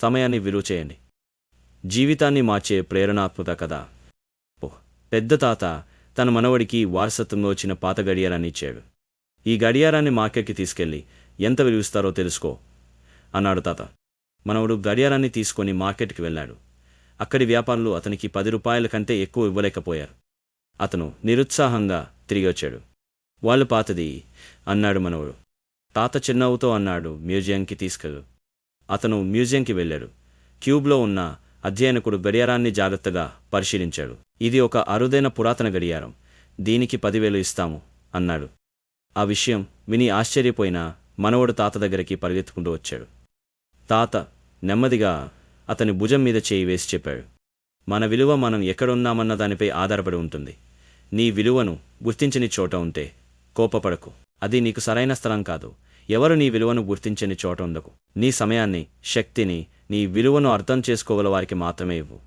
సమయాన్ని విలువ చేయండి. జీవితాన్ని మార్చే ప్రేరణాత్మక కథ. పెద్ద తాత తన మనవడికి వారసత్వంలో వచ్చిన పాత గడియారాన్ని ఇచ్చాడు. ఈ గడియారాన్ని మార్కెట్కి తీసుకెళ్ళి ఎంత విలువిస్తారో తెలుసుకో అన్నాడు తాత. మనవడు గడియారాన్ని తీసుకొని మార్కెట్కి వెళ్ళాడు. అక్కడి వ్యాపారులు అతనికి 10 రూపాయల కంటే ఎక్కువ ఇవ్వలేకపోయారు. అతను నిరుత్సాహంగా తిరిగి వచ్చాడు. వాళ్ళు పాతది అన్నాడు మనవడు. తాత చిరునవ్వుతో అన్నాడు, మ్యూజియంకి తీసుకెళ్ళు. అతను మ్యూజియంకి వెళ్ళాడు. క్యూబ్లో ఉన్న అధ్యయనకుడు గడియారాన్ని జాగ్రత్తగా పరిశీలించాడు. ఇది ఒక అరుదైన పురాతన గడియారం. దీనికి 10,000 ఇస్తాము అన్నాడు. ఆ విషయం విని ఆశ్చర్యపోయిన మనవడు తాత దగ్గరికి పరిగెత్తుకుంటూ వచ్చాడు. తాత నెమ్మదిగా అతని భుజం మీద చేయి వేసి చెప్పాడు, మన విలువ మనం ఎక్కడున్నామన్న దానిపై ఆధారపడి ఉంటుంది. నీ విలువను గుర్తించని చోట ఉంటే కోపపడకు. అది నీకు సరైన స్థలం కాదు. ఎవరు నీ విలువను గుర్తించని చోట ఉండకు. నీ సమయాన్ని, శక్తిని, నీ విలువను అర్థం చేసుకోగల వారికి మాత్రమే ఇవ్వు.